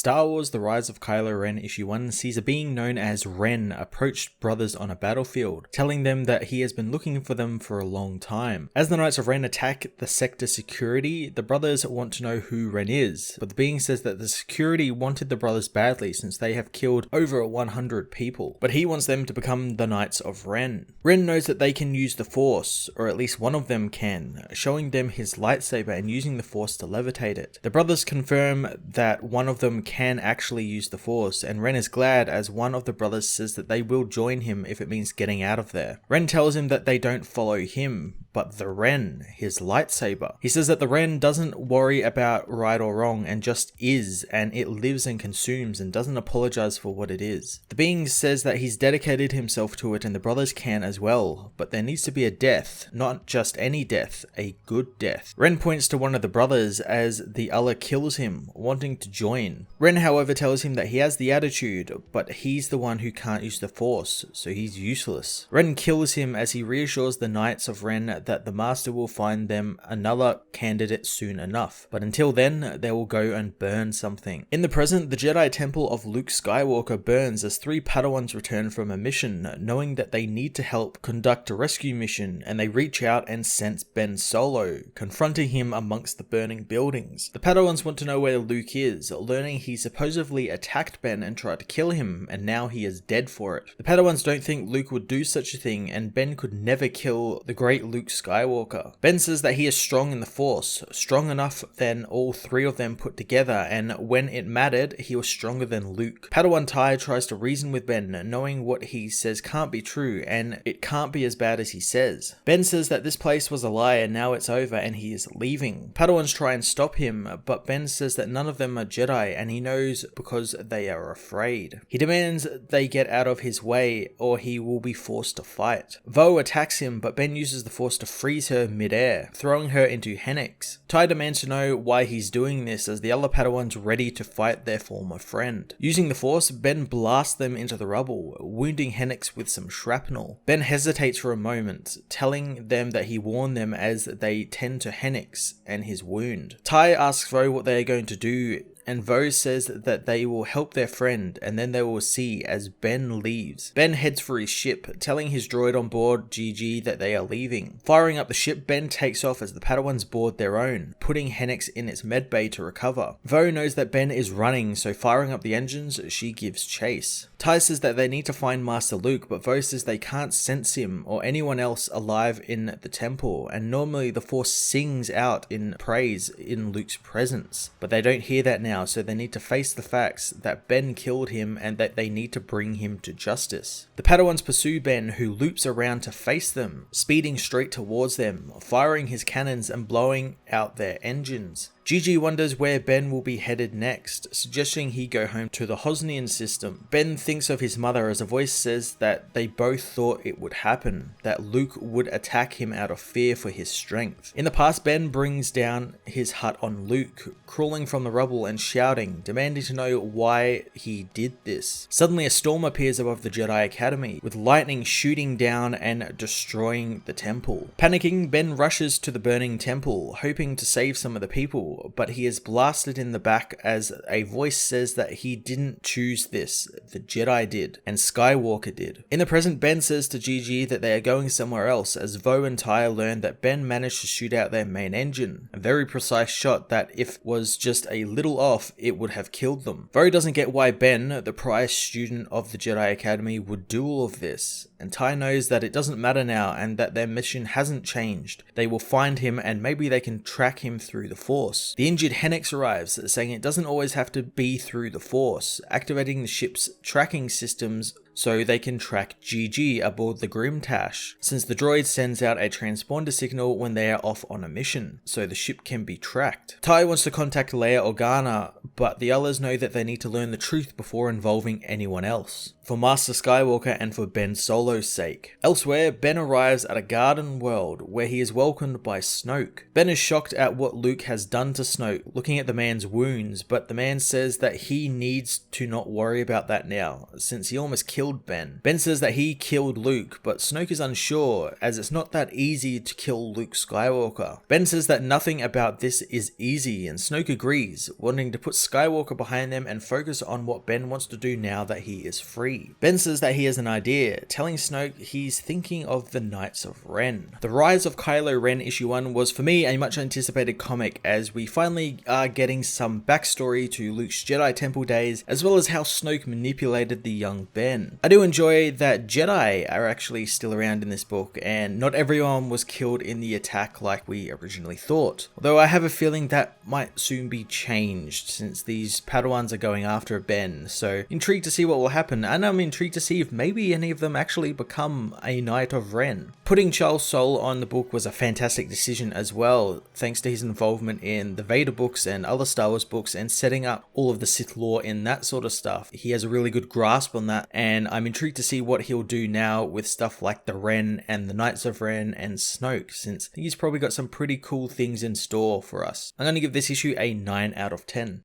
Star Wars The Rise of Kylo Ren Issue 1 sees a being known as Ren approach brothers on a battlefield, telling them that he has been looking for them for a long time. As the Knights of Ren attack the sector security, the brothers want to know who Ren is, but the being says that the security wanted the brothers badly since they have killed over 100 people, but he wants them to become the Knights of Ren. Ren knows that they can use the Force, or at least one of them can, showing them his lightsaber and using the Force to levitate it. The brothers confirm that one of them can actually use the Force, and Ren is glad as one of the brothers says that they will join him if it means getting out of there. Ren tells him that they don't follow him, but the Ren, his lightsaber. He says that the Ren doesn't worry about right or wrong and just is, and it lives and consumes and doesn't apologize for what it is. The being says that he's dedicated himself to it and the brothers can as well, but there needs to be a death, not just any death, a good death. Ren points to one of the brothers as the other kills him, wanting to join. Ren however tells him that he has the attitude, but he's the one who can't use the Force, so he's useless. Ren kills him as he reassures the Knights of Ren that the Master will find them another candidate soon enough, but until then they will go and burn something. In the present, the Jedi Temple of Luke Skywalker burns as 3 Padawans return from a mission, knowing that they need to help conduct a rescue mission, and they reach out and sense Ben Solo, confronting him amongst the burning buildings. The Padawans want to know where Luke is, learning he supposedly attacked Ben and tried to kill him, and now he is dead for it. The Padawans don't think Luke would do such a thing, and Ben could never kill the great Luke Skywalker. Ben says that he is strong in the Force, strong enough than all 3 of them put together, and when it mattered, he was stronger than Luke. Padawan Tai tries to reason with Ben, knowing what he says can't be true, and it can't be as bad as he says. Ben says that this place was a lie and now it's over and he is leaving. Padawans try and stop him, but Ben says that none of them are Jedi and he knows because they are afraid. He demands they get out of his way or he will be forced to fight. Vo attacks him, but Ben uses the Force to freeze her mid-air, throwing her into Hennix. Tai demands to know why he's doing this as the other Padawans ready to fight their former friend. Using the Force, Ben blasts them into the rubble, wounding Hennix with some shrapnel. Ben hesitates for a moment, telling them that he warned them as they tend to Hennix and his wound. Tai asks Vo what they are going to do, and Vo says that they will help their friend and then they will see as Ben leaves. Ben heads for his ship, telling his droid on board GG that they are leaving. Firing up the ship, Ben takes off as the Padawans board their own, putting Hennix in its medbay to recover. Vo knows that Ben is running, so firing up the engines, she gives chase. Tai says that they need to find Master Luke, but Vo says they can't sense him or anyone else alive in the temple, and normally the Force sings out in praise in Luke's presence, but they don't hear that now, so they need to face the facts that Ben killed him and that they need to bring him to justice. The Padawans pursue Ben, who loops around to face them, speeding straight towards them, firing his cannons and blowing out their engines. Gigi wonders where Ben will be headed next, suggesting he go home to the Hosnian system. Ben thinks of his mother as a voice says that they both thought it would happen, that Luke would attack him out of fear for his strength. In the past, Ben brings down his hut on Luke, crawling from the rubble and shouting, demanding to know why he did this. Suddenly a storm appears above the Jedi Academy, with lightning shooting down and destroying the temple. Panicking, Ben rushes to the burning temple, hoping to save some of the people, but he is blasted in the back as a voice says that he didn't choose this, the Jedi did, and Skywalker did. In the present, Ben says to Gigi that they are going somewhere else as Vo and Tai learn that Ben managed to shoot out their main engine, a very precise shot that if was just a little off, it would have killed them. Vo doesn't get why Ben, the prior student of the Jedi Academy, would do all of this, and Tai knows that it doesn't matter now and that their mission hasn't changed. They will find him and maybe they can track him through the Force. The injured Hennix arrives, saying it doesn't always have to be through the Force, activating the ship's tracking systems so they can track GG aboard the Grimtash, since the droid sends out a transponder signal when they are off on a mission, so the ship can be tracked. Tai wants to contact Leia Organa, but the others know that they need to learn the truth before involving anyone else. for Master Skywalker and for Ben Solo's sake. Elsewhere, Ben arrives at a garden world where he is welcomed by Snoke. Ben is shocked at what Luke has done to Snoke, looking at the man's wounds, but the man says that he needs to not worry about that now, since he almost killed Ben. Ben says that he killed Luke, but Snoke is unsure, as it's not that easy to kill Luke Skywalker. Ben says that nothing about this is easy, and Snoke agrees, wanting to put Skywalker behind them and focus on what Ben wants to do now that he is free. Ben says that he has an idea, telling Snoke he's thinking of the Knights of Ren. The Rise of Kylo Ren issue 1 was for me a much anticipated comic, as we finally are getting some backstory to Luke's Jedi Temple days, as well as how Snoke manipulated the young Ben. I do enjoy that Jedi are actually still around in this book, and not everyone was killed in the attack like we originally thought. Although I have a feeling that might soon be changed, since these Padawans are going after Ben, so intrigued to see what will happen, and I'm intrigued to see if maybe any of them actually become a Knight of Ren. Putting Charles Soule on the book was a fantastic decision as well, thanks to his involvement in the Vader books and other Star Wars books and setting up all of the Sith lore in that sort of stuff. He has a really good grasp on that, and I'm intrigued to see what he'll do now with stuff like the Ren and the Knights of Ren and Snoke, since I think he's probably got some pretty cool things in store for us. I'm going to give this issue a 9 out of 10.